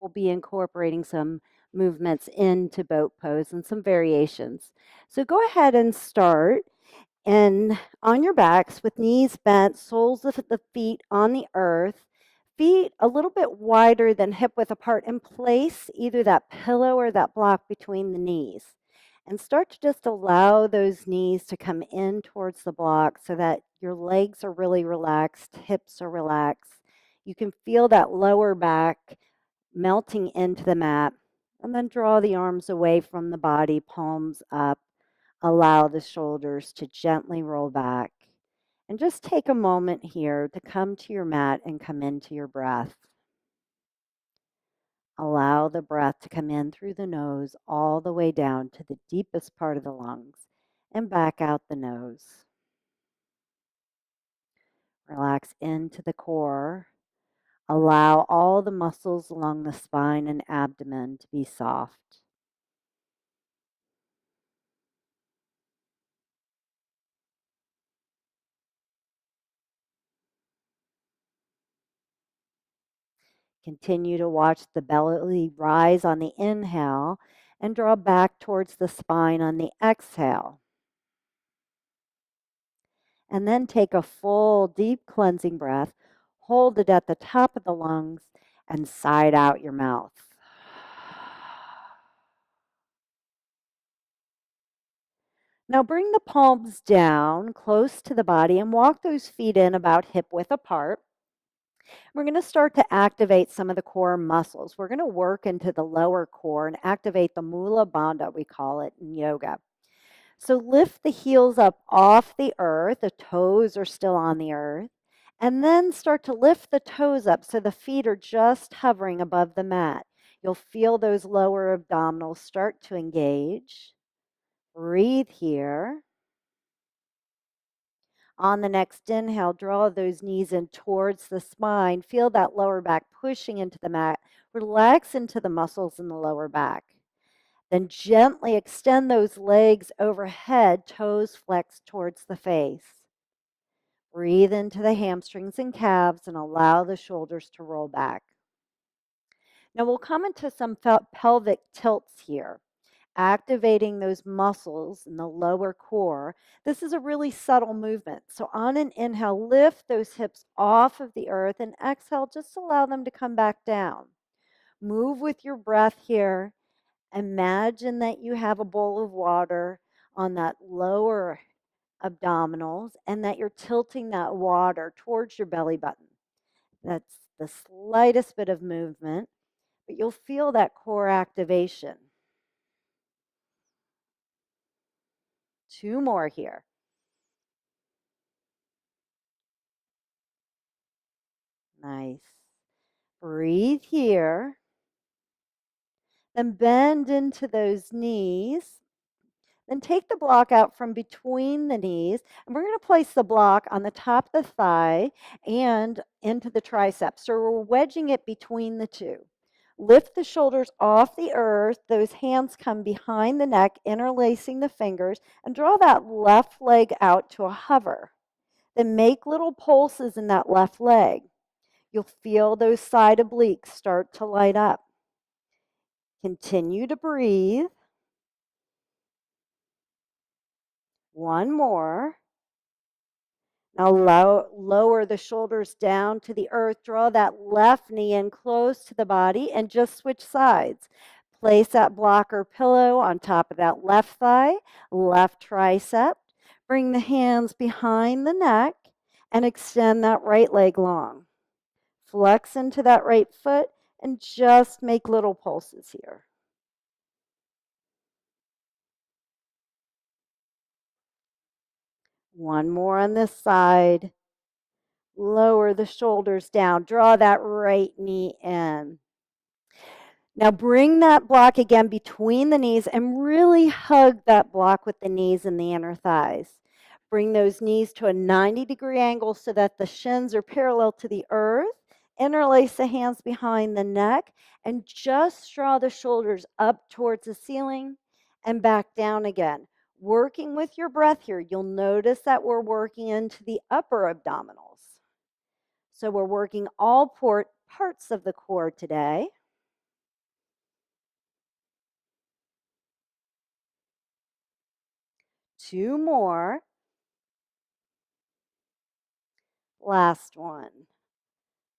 we'll be incorporating some movements into boat pose and some variations. So go ahead and start. And on your backs with knees bent, soles of the feet on the earth, feet a little bit wider than hip width apart, and place either that pillow or that block between the knees. And start to just allow those knees to come in towards the block so that your legs are really relaxed, hips are relaxed. You can feel that lower back melting into the mat. And then draw the arms away from the body, palms up. Allow the shoulders to gently roll back. And just take a moment here to come to your mat and come into your breath. Allow the breath to come in through the nose all the way down to the deepest part of the lungs and back out the nose. Relax into the core. Allow all the muscles along the spine and abdomen to be soft. Continue to watch the belly rise on the inhale and draw back towards the spine on the exhale. And then take a full, deep cleansing breath. Hold it at the top of the lungs and side out your mouth. Now bring the palms down close to the body and walk those feet in about hip width apart. We're going to start to activate some of the core muscles. We're going to work into the lower core and activate the Mula Bandha, we call it in yoga. So lift the heels up off the earth. The toes are still on the earth. And then start to lift the toes up so the feet are just hovering above the mat. You'll feel those lower abdominals start to engage. Breathe here. On the next inhale, draw those knees in towards the spine. Feel that lower back pushing into the mat. Relax into the muscles in the lower back. Then gently extend those legs overhead, toes flexed towards the face. Breathe into the hamstrings and calves and allow the shoulders to roll back. Now we'll come into some pelvic tilts here. Activating those muscles in the lower core. This is a really subtle movement. So on an inhale, lift those hips off of the earth, and exhale, just allow them to come back down. Move with your breath here. Imagine that you have a bowl of water on that lower abdominals and that you're tilting that water towards your belly button. That's the slightest bit of movement, but you'll feel that core activation. 2 more here. Nice. Breathe here. Then bend into those knees. Then take the block out from between the knees. And we're going to place the block on the top of the thigh and into the triceps. So we're wedging it between the two. Lift the shoulders off the earth. Those hands come behind the neck, interlacing the fingers, and draw that left leg out to a hover. Then make little pulses in that left leg. You'll feel those side obliques start to light up. Continue to breathe. 1 more. Now lower the shoulders down to the earth. Draw that left knee in close to the body and just switch sides. Place that block or pillow on top of that left thigh, left tricep. Bring the hands behind the neck and extend that right leg long. Flex into that right foot and just make little pulses here. 1 more on this side. Lower the shoulders down. Draw that right knee in. Now bring that block again between the knees and really hug that block with the knees and the inner thighs. Bring those knees to a 90-degree angle so that the shins are parallel to the earth. Interlace the hands behind the neck and just draw the shoulders up towards the ceiling and back down again. Working with your breath here, you'll notice that we're working into the upper abdominals. So we're working all parts of the core today. 2 more. Last one.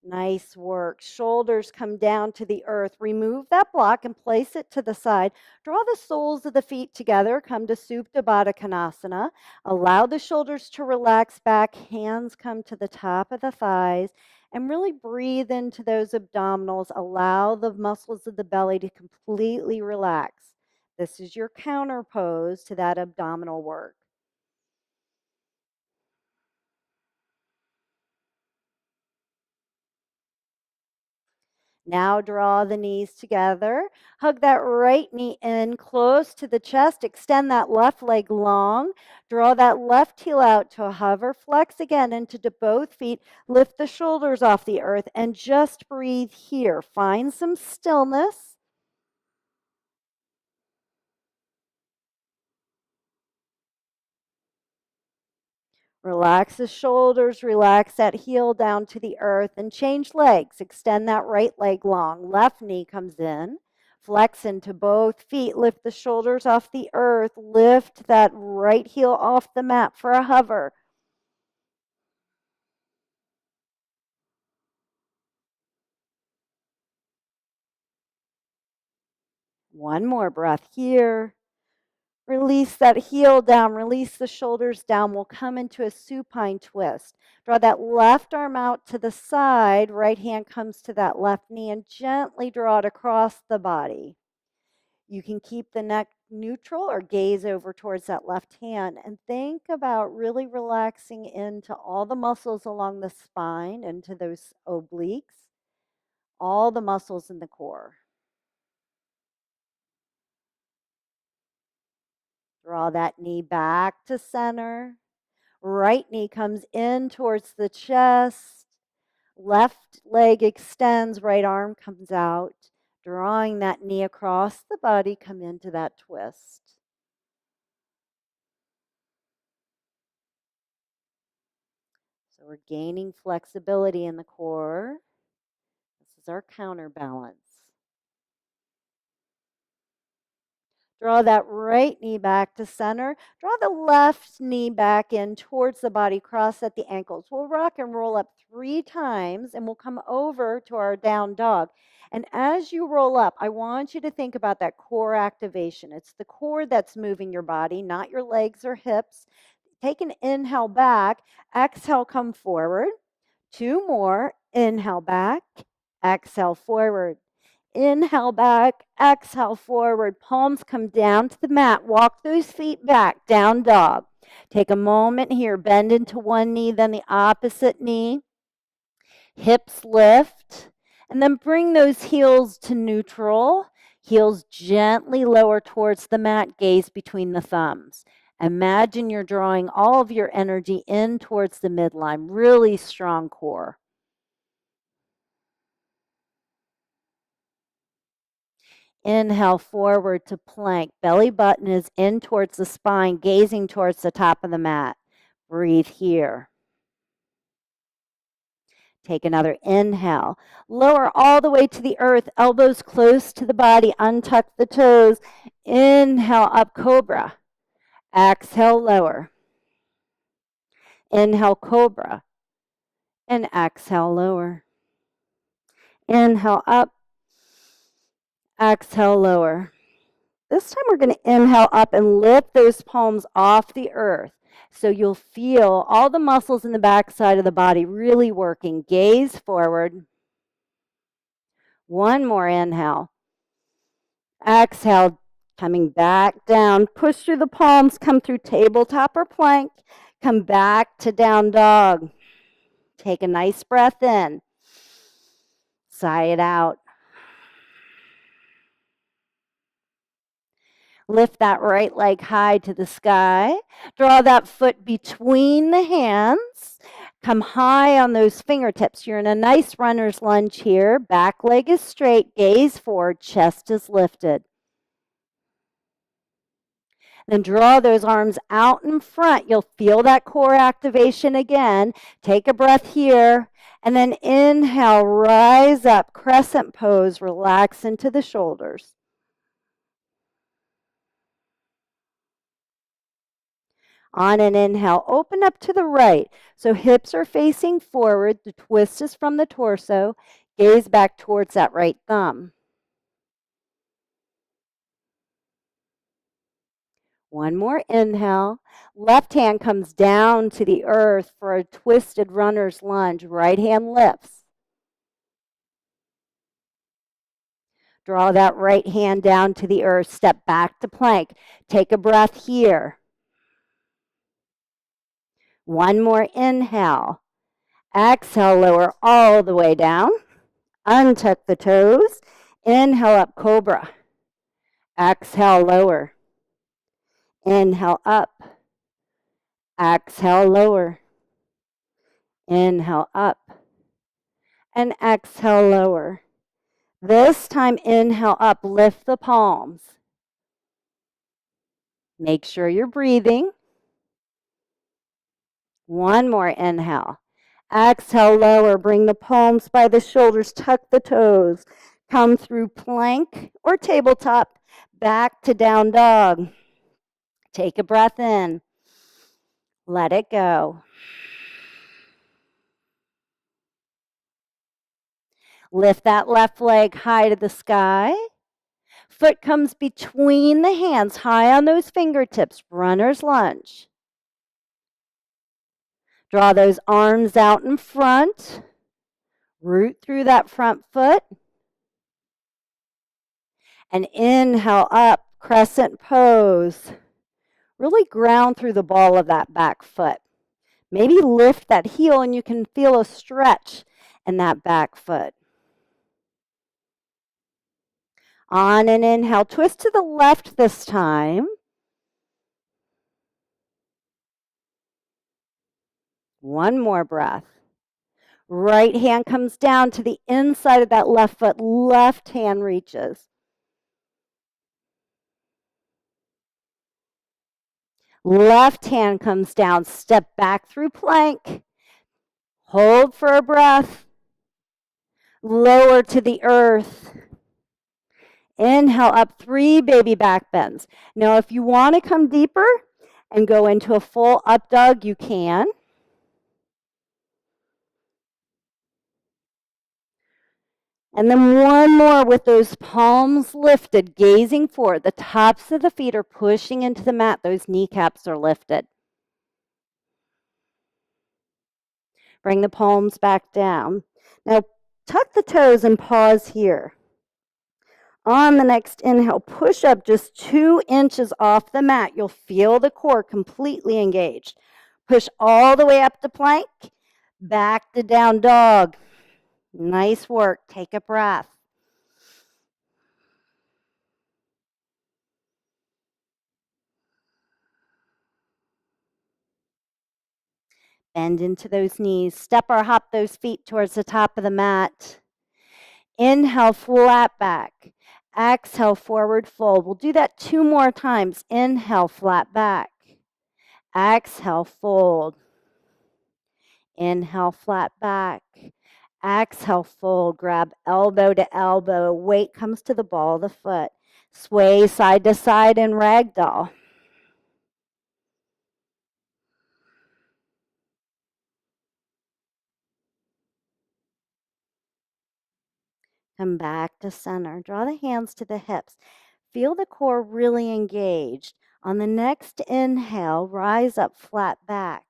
Nice work. Shoulders come down to the earth. Remove that block and place it to the side. Draw the soles of the feet together. Come to Supta Baddha Konasana. Allow the shoulders to relax back. Hands come to the top of the thighs. And really breathe into those abdominals. Allow the muscles of the belly to completely relax. This is your counter pose to that abdominal work. Now draw the knees together. Hug that right knee in close to the chest. Extend that left leg long. Draw that left heel out to a hover. Flex again into both feet. Lift the shoulders off the earth and just breathe here. Find some stillness. Relax the shoulders, relax that heel down to the earth, and change legs. Extend that right leg long. Left knee comes in. Flex into both feet. Lift the shoulders off the earth. Lift that right heel off the mat for a hover. One more breath here. Release that heel down, release the shoulders down. We'll come into a supine twist. Draw that left arm out to the side, right hand comes to that left knee, and gently draw it across the body. You can keep the neck neutral or gaze over towards that left hand and think about really relaxing into all the muscles along the spine, into those obliques, all the muscles in the core. Draw that knee back to center. Right knee comes in towards the chest. Left leg extends, right arm comes out. Drawing that knee across the body, come into that twist. So we're gaining flexibility in the core. This is our counterbalance. Draw that right knee back to center. Draw the left knee back in towards the body, cross at the ankles. We'll rock and roll up 3 times and we'll come over to our down dog. And as you roll up, I want you to think about that core activation. It's the core that's moving your body, not your legs or hips. Take an inhale back, exhale, come forward. 2 more, inhale back, exhale forward. Inhale back, exhale forward. Palms come down to the mat. Walk those feet back, down dog. Take a moment here. Bend into one knee, then the opposite knee. Hips lift. And then bring those heels to neutral. Heels gently lower towards the mat. Gaze between the thumbs. Imagine you're drawing all of your energy in towards the midline. Really strong core. Inhale forward to plank. Belly button is in towards the spine, gazing towards the top of the mat. Breathe here. Take another inhale. Lower all the way to the earth, elbows close to the body, untuck the toes. Inhale up, cobra. Exhale, lower. Inhale, cobra. And exhale, lower. Inhale up. Exhale, lower. This time we're going to inhale up and lift those palms off the earth. So you'll feel all the muscles in the back side of the body really working. Gaze forward. One more inhale. Exhale, coming back down. Push through the palms, come through tabletop or plank. Come back to down dog. Take a nice breath in. Sigh it out. Lift that right leg high to the sky. Draw that foot between the hands. Come high on those fingertips. You're in a nice runner's lunge here. Back leg is straight. Gaze forward. Chest is lifted. Then draw those arms out in front. You'll feel that core activation again. Take a breath here. And then inhale, rise up, crescent pose. Relax into the shoulders. On an inhale, open up to the right. So hips are facing forward. The twist is from the torso. Gaze back towards that right thumb. One more inhale. Left hand comes down to the earth for a twisted runner's lunge. Right hand lifts. Draw that right hand down to the earth. Step back to plank. Take a breath here. One more inhale. Exhale, lower all the way down. Untuck the toes. Inhale up, cobra. Exhale, lower. Inhale up. Exhale, lower. Inhale up. And exhale, lower. This time, inhale up, lift the palms. Make sure you're breathing. One more inhale. Exhale, lower. Bring the palms by the shoulders. Tuck the toes. Come through plank or tabletop. Back to down dog. Take a breath in. Let it go. Lift that left leg high to the sky. Foot comes between the hands, high on those fingertips. Runner's lunge. Draw those arms out in front. Root through that front foot. And inhale up, crescent pose. Really ground through the ball of that back foot. Maybe lift that heel and you can feel a stretch in that back foot. On an inhale, twist to the left this time. One more breath. Right hand comes down to the inside of that left foot. Left hand reaches. Left hand comes down. Step back through plank. Hold for a breath. Lower to the earth. Inhale up, 3 baby back bends. Now, if you want to come deeper and go into a full up dog, you can. And then one more with those palms lifted, gazing forward. The tops of the feet are pushing into the mat. Those kneecaps are lifted. Bring the palms back down. Now, tuck the toes and pause here. On the next inhale, push up just 2 inches off the mat. You'll feel the core completely engaged. Push all the way up to plank, back to down dog. Nice work. Take a breath. Bend into those knees. Step or hop those feet towards the top of the mat. Inhale, flat back. Exhale, forward fold. We'll do that 2 more times. Inhale, flat back. Exhale, fold. Inhale, flat back. Exhale, fold. Grab elbow to elbow. Weight comes to the ball of the foot. Sway side to side in ragdoll. Come back to center. Draw the hands to the hips. Feel the core really engaged. On the next inhale, rise up flat back.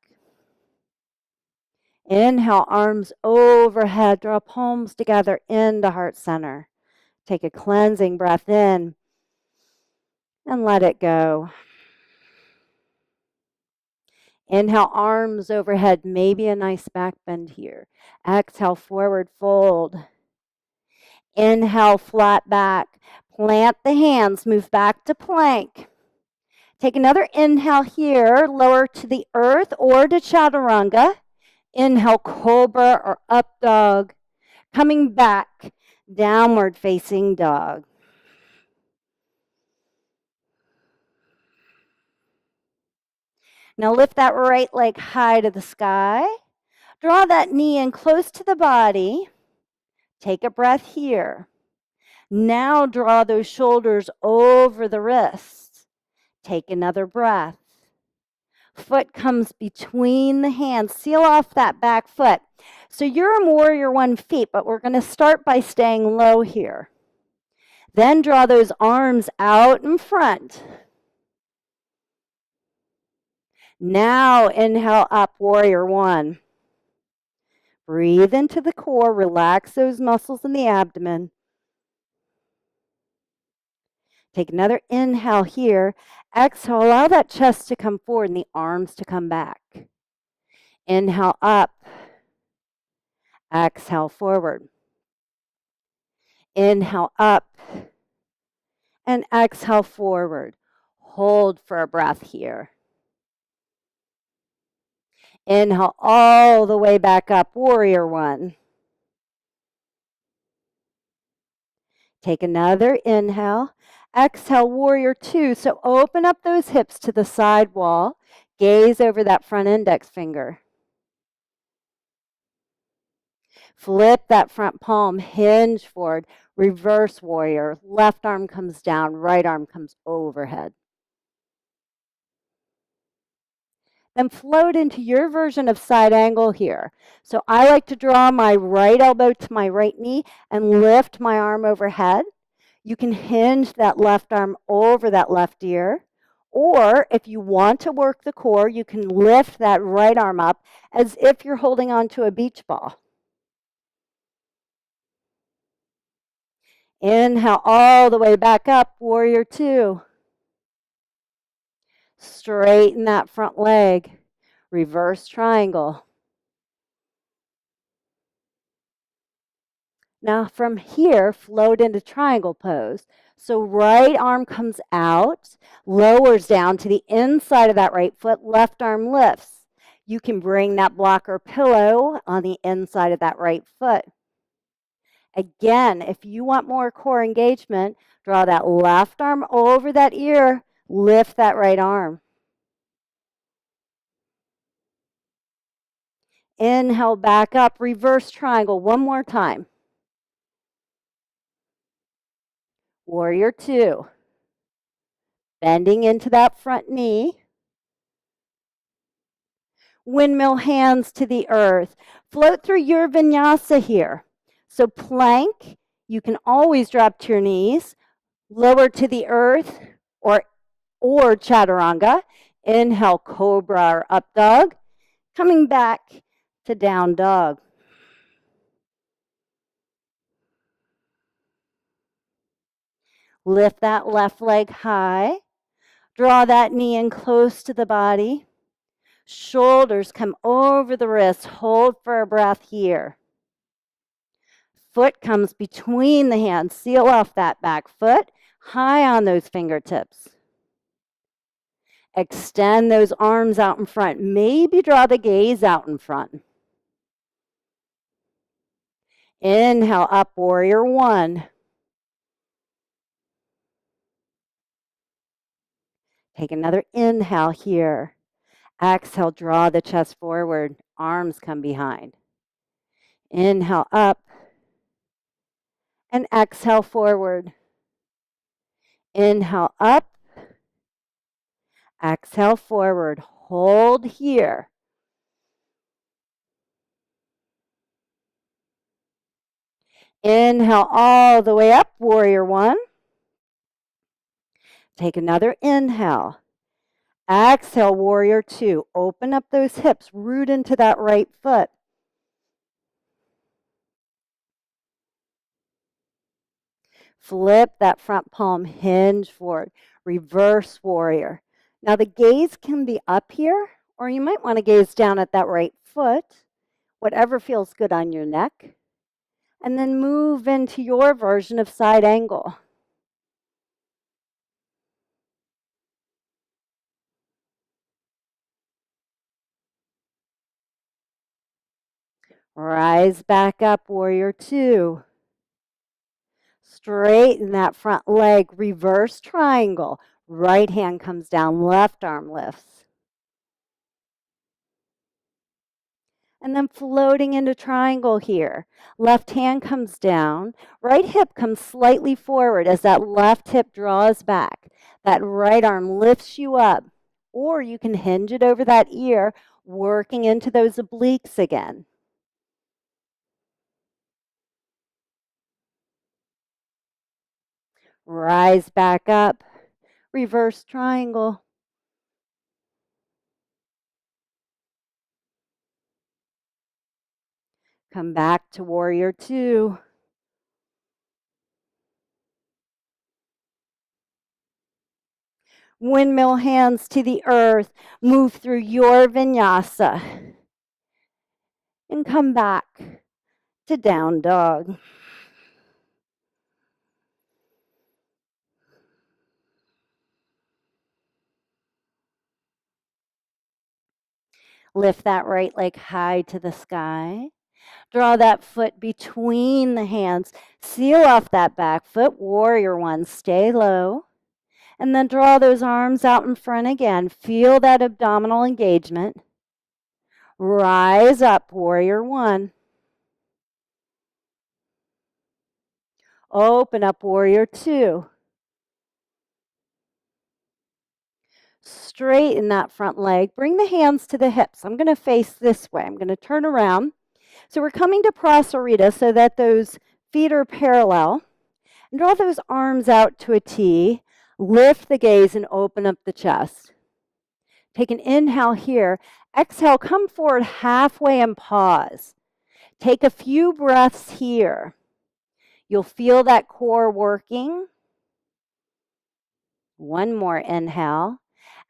Inhale, arms overhead. Draw palms together into heart center. Take a cleansing breath in and let it go. Inhale, arms overhead. Maybe a nice back bend here. Exhale, forward fold. Inhale, flat back. Plant the hands. Move back to plank. Take another inhale here. Lower to the earth or to chaturanga. Inhale, cobra or up dog. Coming back, downward facing dog. Now lift that right leg high to the sky. Draw that knee in close to the body. Take a breath here. Now draw those shoulders over the wrists. Take another breath. Foot comes between the hands. Seal off that back foot. So you're in Warrior One feet, but we're going to start by staying low here. Then draw those arms out in front. Now inhale up, Warrior One. Breathe into the core, relax those muscles in the abdomen. Take another inhale here. Exhale, allow that chest to come forward and the arms to come back. Inhale up. Exhale forward. Inhale up. And exhale forward. Hold for a breath here. Inhale all the way back up, Warrior One. Take another inhale. Exhale, Warrior Two. So open up those hips to the side wall. Gaze over that front index finger. Flip that front palm, hinge forward, reverse warrior. Left arm comes down, right arm comes overhead. Then float into your version of side angle here. So I like to draw my right elbow to my right knee and lift my arm overhead. You can hinge that left arm over that left ear. Or if you want to work the core, you can lift that right arm up as if you're holding onto a beach ball. Inhale all the way back up, Warrior Two. Straighten that front leg. Reverse triangle. Now from here, float into triangle pose. So right arm comes out, lowers down to the inside of that right foot, left arm lifts. You can bring that blocker pillow on the inside of that right foot. Again, if you want more core engagement, draw that left arm over that ear, lift that right arm. Inhale back up, reverse triangle one more time. Warrior Two. Bending into that front knee. Windmill hands to the earth. Float through your vinyasa here. So plank, you can always drop to your knees, lower to the earth, or chaturanga. Inhale, cobra or up dog. Coming back to down dog. Lift that left leg high. Draw that knee in close to the body. Shoulders come over the wrists. Hold for a breath here. Foot comes between the hands. Seal off that back foot. High on those fingertips. Extend those arms out in front. Maybe draw the gaze out in front. Inhale up, Warrior One. Take another inhale here. Exhale, draw the chest forward. Arms come behind. Inhale up. And exhale forward. Inhale up. Exhale forward. Hold here. Inhale all the way up, Warrior One. Take another inhale. Exhale, Warrior Two. Open up those hips. Root into that right foot. Flip that front palm, hinge forward. Reverse warrior. Now the gaze can be up here, or you might want to gaze down at that right foot, whatever feels good on your neck. And then move into your version of side angle. Rise back up, Warrior Two. Straighten that front leg, reverse triangle. Right hand comes down, left arm lifts. And then floating into triangle here. Left hand comes down, right hip comes slightly forward as that left hip draws back. That right arm lifts you up. or you can hinge it over that ear, working into those obliques again. Rise back up, reverse triangle. Come back to warrior two. Windmill hands to the earth, move through your vinyasa. And come back to down dog. Lift that right leg high to the sky. Draw that foot between the hands. Seal off that back foot, warrior one, stay low. And then draw those arms out in front again. Feel that abdominal engagement. Rise up, warrior one. Open up, warrior two. Straighten that front leg. Bring the hands to the hips. I'm going to face this way. I'm going to turn around. So we're coming to Prasarita so that those feet are parallel. And draw those arms out to a T. Lift the gaze and open up the chest. Take an inhale here. Exhale, come forward halfway and pause. Take a few breaths here. You'll feel that core working. One more inhale.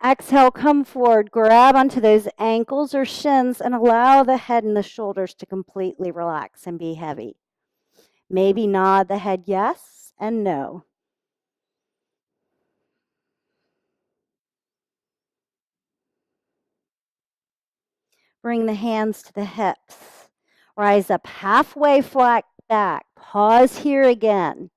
Exhale, come forward, grab onto those ankles or shins and allow the head and the shoulders to completely relax and be heavy. Maybe nod the head yes and no. Bring the hands to the hips. Rise up halfway, flat back. Pause here again.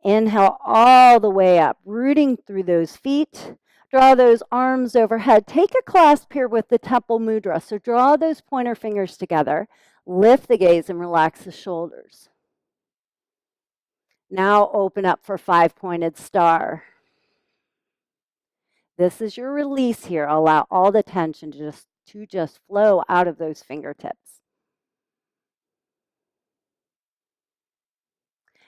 Inhale all the way up, rooting through those feet. Draw those arms overhead. Take a clasp here with the temple mudra. So draw those pointer fingers together. Lift the gaze and relax the shoulders. Now open up for five-pointed star. This is your release here. Allow all the tension to just flow out of those fingertips.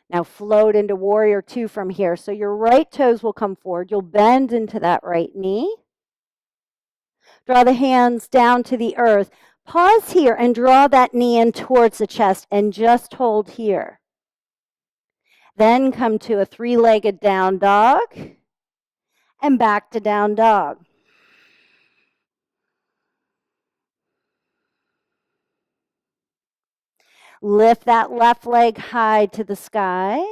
Now float into warrior two from here. So your right toes will come forward. You'll bend into that right knee. Draw the hands down to the earth. Pause here and draw that knee in towards the chest and just hold here. Then come to a three-legged down dog and back to down dog. Lift that left leg high to the sky.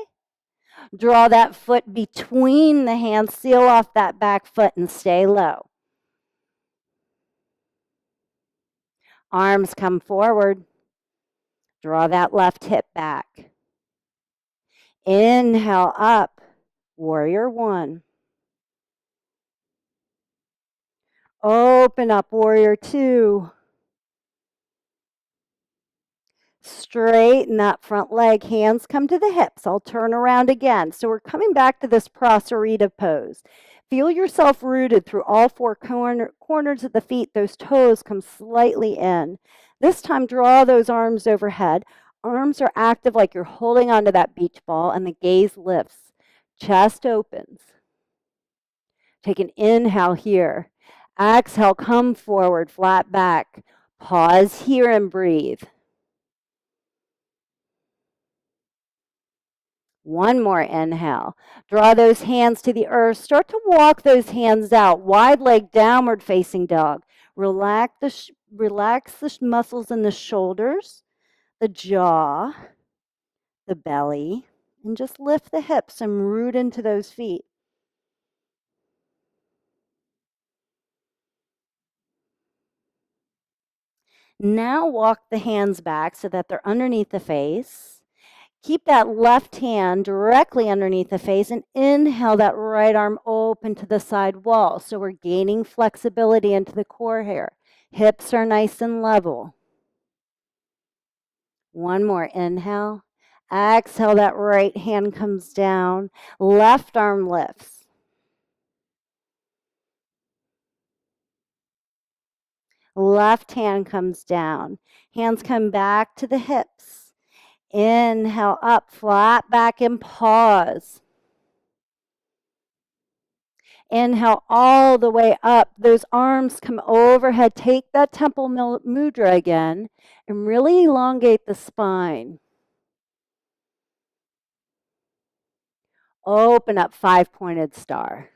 Draw that foot between the hands. Seal off that back foot and stay low. Arms come forward. Draw that left hip back. Inhale up, warrior one. Open up, warrior two. Straighten that front leg, hands come to the hips. I'll turn around again. So we're coming back to this Prasarita pose. Feel yourself rooted through all four corners of the feet. Those toes come slightly in. This time, draw those arms overhead. Arms are active like you're holding onto that beach ball, and the gaze lifts. Chest opens. Take an inhale here. Exhale, come forward, flat back. Pause here and breathe. One more inhale. Draw those hands to the earth. Start to walk those hands out. Wide leg downward facing dog. Relax the muscles in the shoulders, the jaw, the belly, and just lift the hips and root into those feet. Now walk the hands back so that they're underneath the face. Keep that left hand directly underneath the face and inhale that right arm open to the side wall. So we're gaining flexibility into the core here. Hips are nice and level. One more inhale. Exhale, that right hand comes down. Left arm lifts. Left hand comes down. Hands come back to the hips. Inhale up, flat back and pause. Inhale all the way up. Those arms come overhead. Take that temple mudra again and really elongate the spine. Open up, five-pointed star.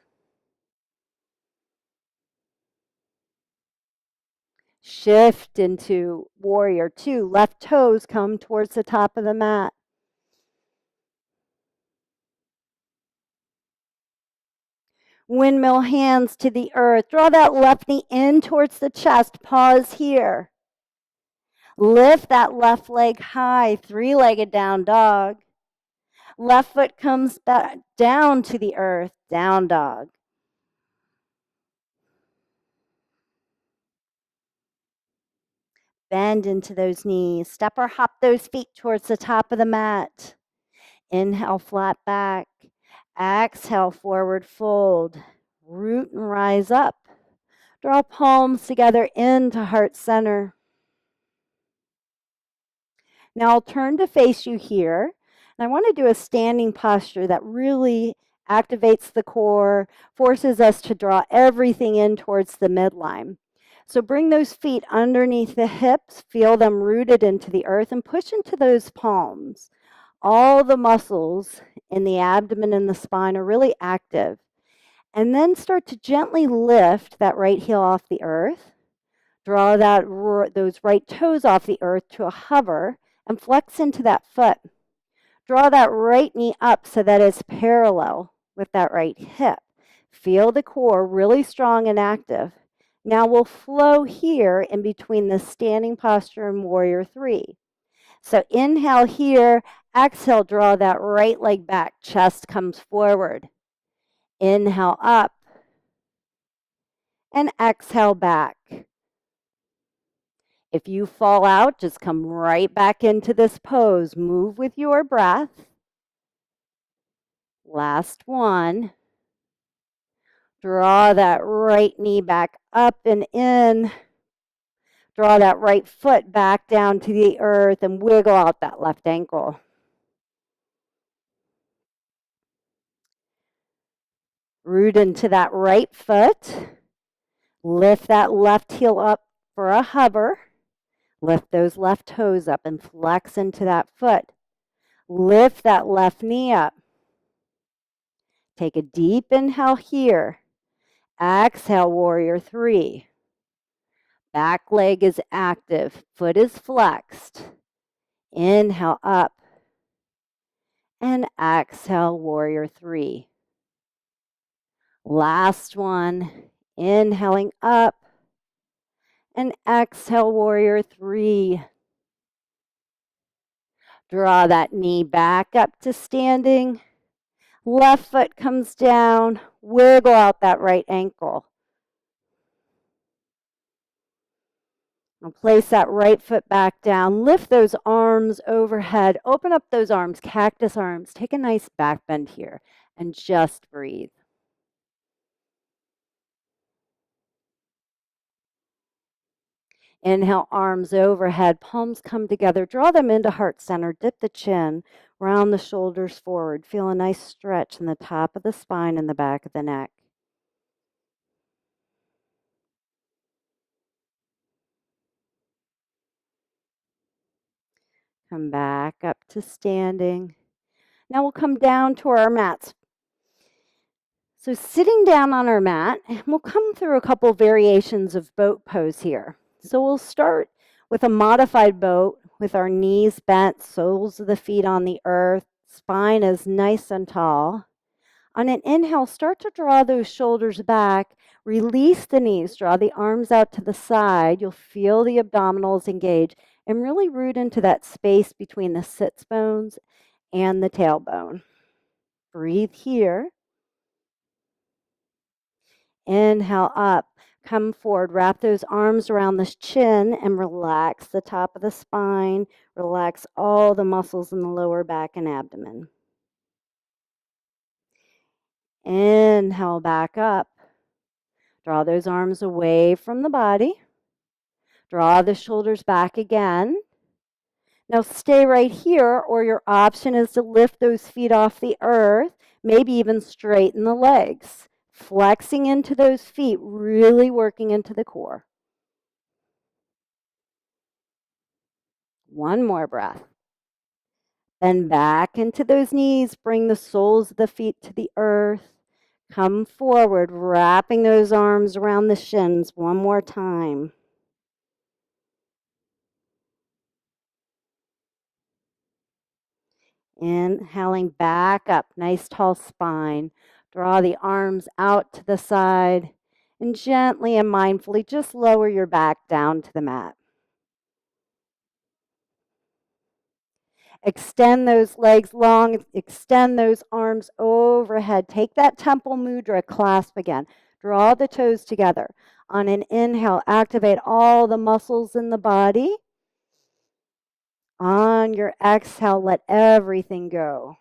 Shift into warrior two. Left toes come towards the top of the mat. Windmill hands to the earth. Draw that left knee in towards the chest. Pause here. Lift that left leg high, three-legged down dog. Left foot comes back down to the earth, down dog. Bend into those knees. Step or hop those feet towards the top of the mat. Inhale, flat back. Exhale, forward fold. Root and rise up. Draw palms together into heart center. Now I'll turn to face you here. And I want to do a standing posture that really activates the core, forces us to draw everything in towards the midline. So bring those feet underneath the hips, feel them rooted into the earth, and push into those palms. All the muscles in the abdomen and the spine are really active. And then start to gently lift that right heel off the earth. Draw those right toes off the earth to a hover and flex into that foot. Draw that right knee up so that it's parallel with that right hip. Feel the core really strong and active. Now we'll flow here in between the standing posture and warrior three. So inhale here, exhale, draw that right leg back, chest comes forward. Inhale up and exhale back. If you fall out, just come right back into this pose. Move with your breath. Last one. Draw that right knee back up and in. Draw that right foot back down to the earth and wiggle out that left ankle. Root into that right foot. Lift that left heel up for a hover. Lift those left toes up and flex into that foot. Lift that left knee up. Take a deep inhale here. Exhale, warrior three. Back leg is active. Foot is flexed. Inhale up. And exhale, warrior three. Last one. Inhaling up. And exhale, warrior three. Draw that knee back up to standing. Left foot comes down. Wiggle out that right ankle. Now place that right foot back down. Lift those arms overhead. Open up those arms, cactus arms. Take a nice back bend here and just breathe. Inhale, arms overhead, palms come together. Draw them into heart center. Dip the chin, round the shoulders forward. Feel a nice stretch in the top of the spine and the back of the neck. Come back up to standing. Now we'll come down to our mats. So sitting down on our mat, we'll come through a couple variations of boat pose here. So we'll start with a modified boat with our knees bent, soles of the feet on the earth, spine is nice and tall. On an inhale, start to draw those shoulders back, release the knees, draw the arms out to the side. You'll feel the abdominals engage and really root into that space between the sits bones and the tailbone. Breathe here. Inhale up, come forward, wrap those arms around the chin and relax the top of the spine. Relax all the muscles in the lower back and abdomen. Inhale back up. Draw those arms away from the body. Draw the shoulders back again. Now stay right here, or your option is to lift those feet off the earth, maybe even straighten the legs. Flexing into those feet, really working into the core. One more breath. Bend back into those knees, bring the soles of the feet to the earth. Come forward, wrapping those arms around the shins one more time. Inhaling back up, nice tall spine. Draw the arms out to the side and gently and mindfully just lower your back down to the mat. Extend those legs long, extend those arms overhead. Take that temple mudra, clasp again. Draw the toes together. On an inhale, activate all the muscles in the body. On your exhale, let everything go.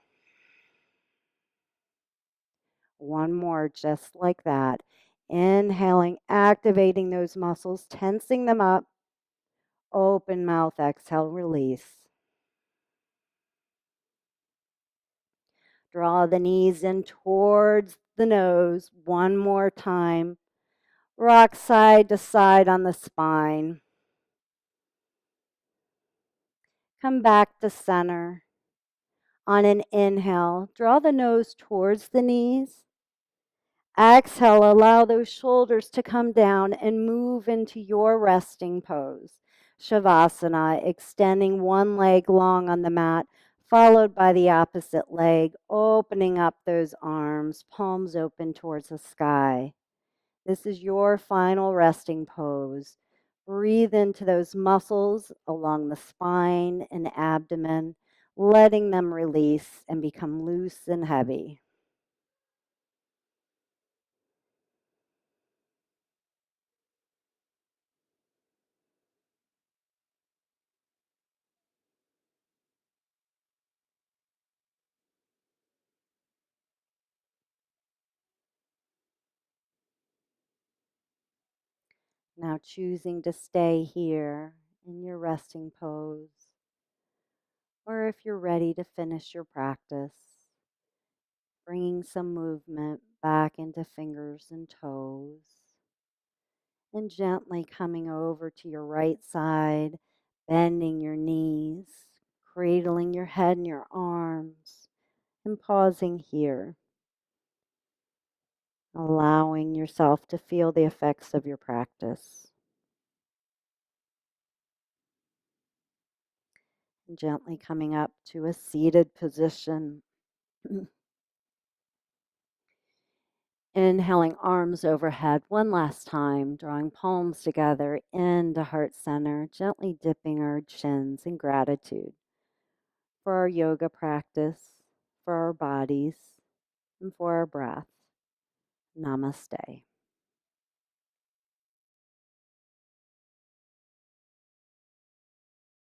One more, just like that. Inhaling, activating those muscles, tensing them up. Open mouth, exhale, release. Draw the knees in towards the nose. One more time. Rock side to side on the spine. Come back to center. On an inhale, draw the nose towards the knees. Exhale, allow those shoulders to come down and move into your resting pose. Shavasana, extending one leg long on the mat, followed by the opposite leg, opening up those arms, palms open towards the sky. This is your final resting pose. Breathe into those muscles along the spine and abdomen, letting them release and become loose and heavy. Now choosing to stay here in your resting pose, or if you're ready to finish your practice, bringing some movement back into fingers and toes, and gently coming over to your right side, bending your knees, cradling your head in your arms, and pausing here, allowing yourself to feel the effects of your practice. Gently coming up to a seated position. Inhaling arms overhead one last time, drawing palms together into heart center, gently dipping our chins in gratitude for our yoga practice, for our bodies, and for our breath. Namaste.